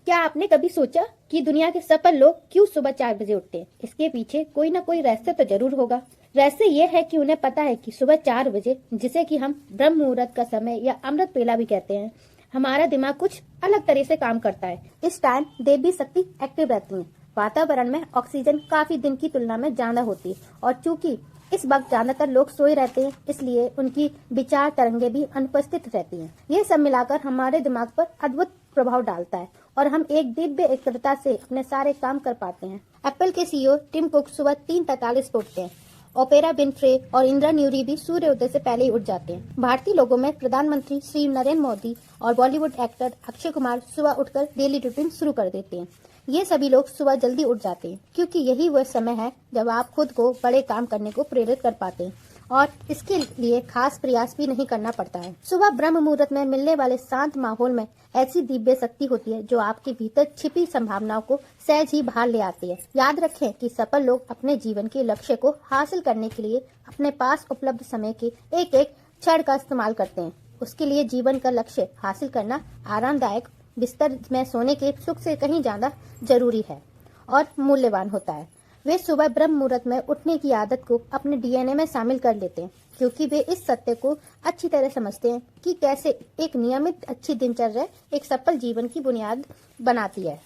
क्या आपने कभी सोचा कि दुनिया के सफल लोग क्यों सुबह 4 बजे उठते हैं? इसके पीछे कोई ना कोई रहस्य तो जरूर होगा। रहस्य ये है कि उन्हें पता है कि सुबह 4 बजे, जिसे कि हम ब्रह्म मुहूर्त का समय या अमृत बेला भी कहते हैं, हमारा दिमाग कुछ अलग तरह से काम करता है। इस टाइम देवी शक्ति एक्टिव रहती है। वातावरण में ऑक्सीजन काफी दिन की तुलना में ज्यादा होती है और चूंकि इस वक्त ज्यादातर लोग सोए रहते हैं, इसलिए उनकी विचार तरंगे भी अनुपस्थित रहती हैं। ये सब मिलाकर हमारे दिमाग पर अद्भुत प्रभाव डालता है और हम एक दिव्य एकाग्रता से अपने सारे काम कर पाते हैं। एप्पल के सीईओ टिम कुक सुबह 3:45 को उठते हैं। ओपेरा विनफ्रे और इंदिरा न्यूरी भी सूर्योदय से पहले ही उठ जाते हैं। भारतीय लोगों में प्रधानमंत्री श्री नरेंद्र मोदी और बॉलीवुड एक्टर अक्षय कुमार सुबह उठकर डेली रूटीन शुरू कर देते हैं। ये सभी लोग सुबह जल्दी उठ जाते हैं क्योंकि यही वह समय है जब आप खुद को बड़े काम करने को प्रेरित कर पाते हैं और इसके लिए खास प्रयास भी नहीं करना पड़ता है। सुबह ब्रह्म मुहूर्त में मिलने वाले शांत माहौल में ऐसी दिव्य शक्ति होती है जो आपके भीतर छिपी संभावनाओं को सहज ही बाहर ले आती है। याद रखें कि सफल लोग अपने जीवन के लक्ष्य को हासिल करने के लिए अपने पास उपलब्ध समय के एक एक क्षण का इस्तेमाल करते हैं। उसके लिए जीवन का लक्ष्य हासिल करना आरामदायक बिस्तर में सोने के सुख से कहीं ज्यादा जरूरी है और मूल्यवान होता है। वे सुबह ब्रह्म मुहूर्त में उठने की आदत को अपने डीएनए में शामिल कर लेते हैं क्योंकि वे इस सत्य को अच्छी तरह समझते हैं कि कैसे एक नियमित अच्छी दिनचर्या एक सफल जीवन की बुनियाद बनाती है।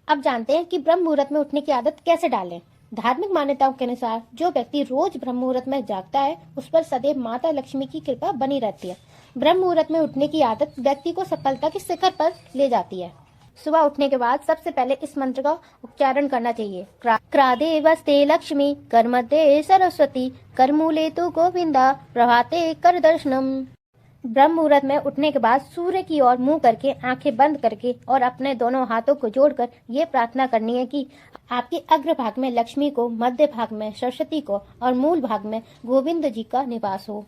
अब जानते हैं कि ब्रह्म मुहूर्त में उठने की आदत कैसे डालें। धार्मिक मान्यताओं के अनुसार जो व्यक्ति रोज ब्रह्म मुहूर्त में जागता है उस पर सदैव माता लक्ष्मी की कृपा बनी रहती है। ब्रह्म मुहूर्त में उठने की आदत व्यक्ति को सफलता के शिखर पर ले जाती है। सुबह उठने के बाद सबसे पहले इस मंत्र का उच्चारण करना चाहिए। क्रादे वस्ते लक्ष्मी, कर्मदे सरस्वती, करमूले तो गोविंदा, प्रभाते कर दर्शनम। ब्रह्म मुहूर्त में उठने के बाद सूर्य की ओर मुंह करके आंखें बंद करके और अपने दोनों हाथों को जोड़कर ये प्रार्थना करनी है कि आपके अग्र भाग में लक्ष्मी को, मध्य भाग में सरस्वती को और मूल भाग में गोविंद जी का निवास हो।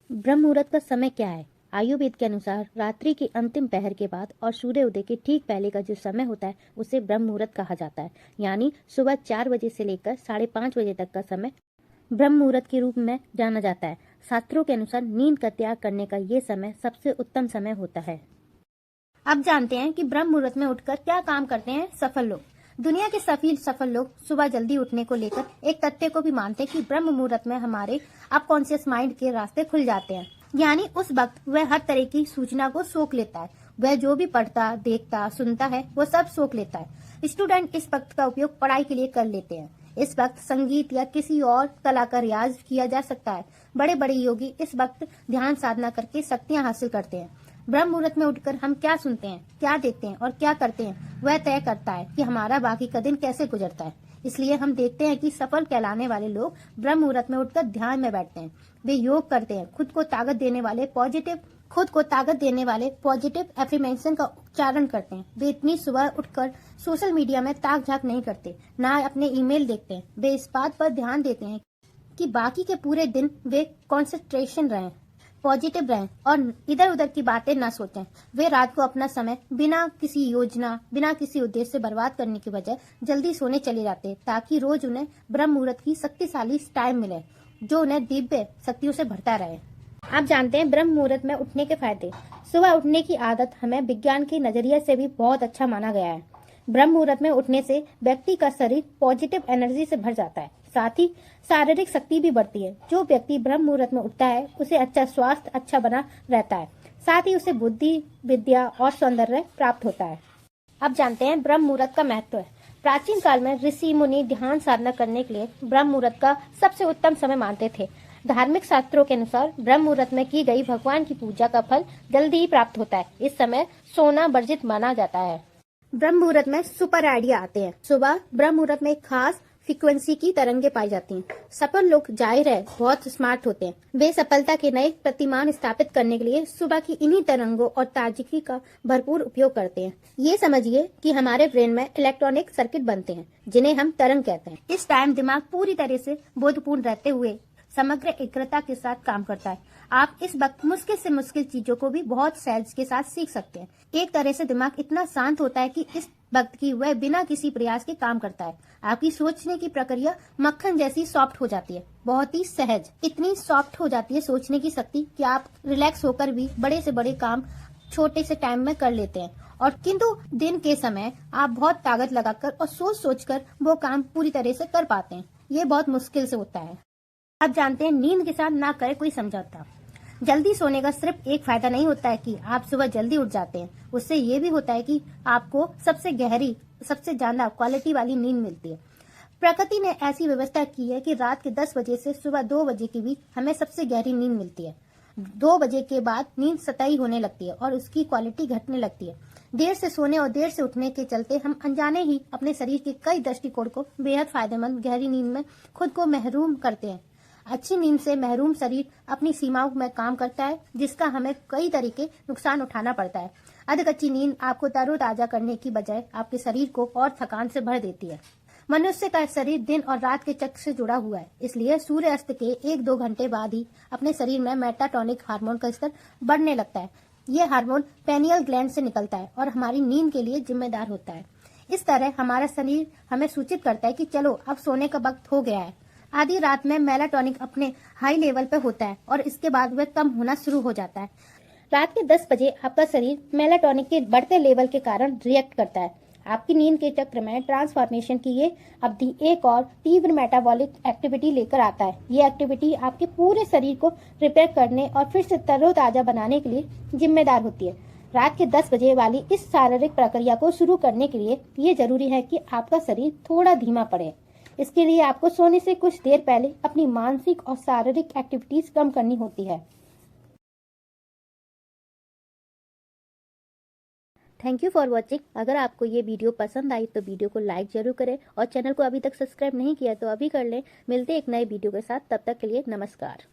ब्रह्म मुहूर्त का समय क्या है? आयुर्वेद के अनुसार रात्रि के अंतिम पहर के बाद और सूर्योदय के ठीक पहले का जो समय होता है उसे ब्रह्म मुहूर्त कहा जाता है। यानी सुबह 4 बजे से लेकर 5:30 बजे तक का समय ब्रह्म मुहूर्त के रूप में जाना जाता है। शास्त्रों के अनुसार नींद का त्याग करने का ये समय सबसे उत्तम समय होता है। अब जानते हैं कि ब्रह्म मुहूर्त में उठकर क्या काम करते हैं सफल लोग। दुनिया के सभी सफल लोग सुबह जल्दी उठने को लेकर एक तथ्य को भी मानते हैं कि ब्रह्म मुहूर्त में हमारे अपकॉन्शियस माइंड के रास्ते खुल जाते हैं। यानी उस वक्त वह हर तरह की सूचना को सोख लेता है। वह जो भी पढ़ता, देखता, सुनता है वो सब सोख लेता है। स्टूडेंट इस वक्त का उपयोग पढ़ाई के लिए कर लेते हैं। इस वक्त संगीत या किसी और कला का रियाज किया जा सकता है। बड़े बड़े योगी इस वक्त ध्यान साधना करके शक्तियां हासिल करते हैं। ब्रह्म मुहूर्त में उठकर हम क्या सुनते हैं, क्या देखते हैं और क्या करते हैं वह तय करता है कि हमारा बाकी का दिन कैसे गुजरता है। इसलिए हम देखते हैं कि सफल कहलाने वाले लोग ब्रह्म मुहूर्त में उठकर ध्यान में बैठते हैं। वे योग करते हैं। खुद को ताकत देने वाले पॉजिटिव एफर्मेशन का उच्चारण करते हैं। वे इतनी सुबह उठकर सोशल मीडिया में ताक झाक नहीं करते, ना अपने ईमेल देखते हैं। वे इस बात पर ध्यान देते हैं कि बाकी के पूरे दिन वे कॉन्सेंट्रेशन रहें, पॉजिटिव रहें और इधर उधर की बातें ना सोचें। वे रात को अपना समय बिना किसी योजना, बिना किसी उद्देश्य से बर्बाद करने की बजाय जल्दी सोने चले जाते हैं ताकि रोज उन्हें ब्रह्म मुहूर्त की शक्तिशाली टाइम मिले जो उन्हें दिव्य शक्तियों से भरता रहे। आप जानते हैं ब्रह्म मुहूर्त में उठने के फायदे। सुबह उठने की आदत हमें विज्ञान के नजरिए से भी बहुत अच्छा माना गया है। ब्रह्म मुहूर्त में उठने से व्यक्ति का शरीर पॉजिटिव एनर्जी से भर जाता है। साथ ही शारीरिक शक्ति भी बढ़ती है। जो व्यक्ति ब्रह्म मुहूर्त में उठता है उसे अच्छा स्वास्थ्य अच्छा बना रहता है। साथ ही उसे बुद्धि, विद्या और सौंदर्य प्राप्त होता है। अब जानते हैं ब्रह्म मुहूर्त का महत्व है। प्राचीन काल में ऋषि मुनि ध्यान साधना करने के लिए ब्रह्म मुहूर्त का सबसे उत्तम समय मानते थे। धार्मिक शास्त्रों के अनुसार ब्रह्म मुहूर्त में की गई भगवान की पूजा का फल जल्दी ही प्राप्त होता है। इस समय सोना वर्जित माना जाता है। ब्रह्म मुहूर्त में सुपर आइडिया आते हैं। सुबह ब्रह्म मुहूर्त में एक खास फ्रीक्वेंसी की तरंगे पाई जाती हैं। सफल लोग जाहिर है बहुत स्मार्ट होते हैं। वे सफलता के नए प्रतिमान स्थापित करने के लिए सुबह की इन्हीं तरंगों और ताजगी का भरपूर उपयोग करते हैं। ये समझिए कि हमारे ब्रेन में इलेक्ट्रॉनिक सर्किट बनते हैं जिन्हें हम तरंग कहते हैं। इस टाइम दिमाग पूरी तरह से बोधपूर्ण रहते हुए समग्र एकाग्रता के साथ काम करता है। आप इस वक्त मुश्किल से मुश्किल चीजों को भी बहुत सहज के साथ सीख सकते हैं। एक तरह से दिमाग इतना शांत होता है कि इस वक्त की वह बिना किसी प्रयास के काम करता है। आपकी सोचने की प्रक्रिया मक्खन जैसी सॉफ्ट हो जाती है, बहुत ही सहज। इतनी सॉफ्ट हो जाती है सोचने की शक्ति कि आप रिलैक्स होकर भी बड़े से बड़े काम छोटे से टाइम में कर लेते हैं और किंतु दिन के समय आप बहुत ताकत लगाकर और सोच सोचकर वो काम पूरी तरह से कर पाते हैं। ये बहुत मुश्किल से होता है। आप जानते हैं, नींद के साथ ना करे कोई समझौता। जल्दी सोने का सिर्फ एक फायदा नहीं होता है कि आप सुबह जल्दी उठ जाते हैं, उससे ये भी होता है कि आपको सबसे गहरी, सबसे ज्यादा क्वालिटी वाली नींद मिलती है। प्रकृति ने ऐसी व्यवस्था की है कि रात के 10 बजे से सुबह 2 बजे के बीच हमें सबसे गहरी नींद मिलती है। 2 बजे के बाद नींद सतही होने लगती है और उसकी क्वालिटी घटने लगती है। देर से सोने और देर से उठने के चलते हम अनजाने ही अपने शरीर के कई दृष्टिकोण को बेहद फायदेमंद गहरी नींद में खुद को महरूम करते हैं। अच्छी नींद से महरूम शरीर अपनी सीमाओं में काम करता है, जिसका हमें कई तरीके नुकसान उठाना पड़ता है। अधकच्ची नींद आपको तरोताजा करने की बजाय आपके शरीर को और थकान से भर देती है। मनुष्य का शरीर दिन और रात के चक्र से जुड़ा हुआ है, इसलिए सूर्यास्त के 1-2 घंटे बाद ही अपने शरीर में मेलाटोनिन हार्मोन का स्तर बढ़ने लगता है। ये हार्मोन पेनियल ग्लैंड से निकलता है और हमारी नींद के लिए जिम्मेदार होता है। इस तरह हमारा शरीर हमें सूचित करता है कि चलो अब सोने का वक्त हो गया है। आधी रात में मेलाटोनिन अपने हाई लेवल पर होता है और इसके बाद वह कम होना शुरू हो जाता है। रात के 10 बजे आपका शरीर मेलाटोनिन के बढ़ते लेवल के कारण रिएक्ट करता है। आपकी नींद के चक्र में ट्रांसफॉर्मेशन की ये अवधि एक और तीव्र मेटाबॉलिक एक्टिविटी लेकर आता है। ये एक्टिविटी आपके पूरे शरीर को रिपेयर करने और फिर से तरोताजा बनाने के लिए जिम्मेदार होती है। रात के 10 बजे वाली इस शारीरिक प्रक्रिया को शुरू करने के लिए ये जरूरी है कि आपका शरीर थोड़ा धीमा पड़े। इसके लिए आपको सोने से कुछ देर पहले अपनी मानसिक और शारीरिक एक्टिविटीज कम करनी होती है। Thank you for watching. अगर आपको ये वीडियो पसंद आई तो वीडियो को लाइक जरूर करें और चैनल को अभी तक सब्सक्राइब नहीं किया तो अभी कर लें। मिलते हैं एक नए वीडियो के साथ, तब तक के लिए नमस्कार।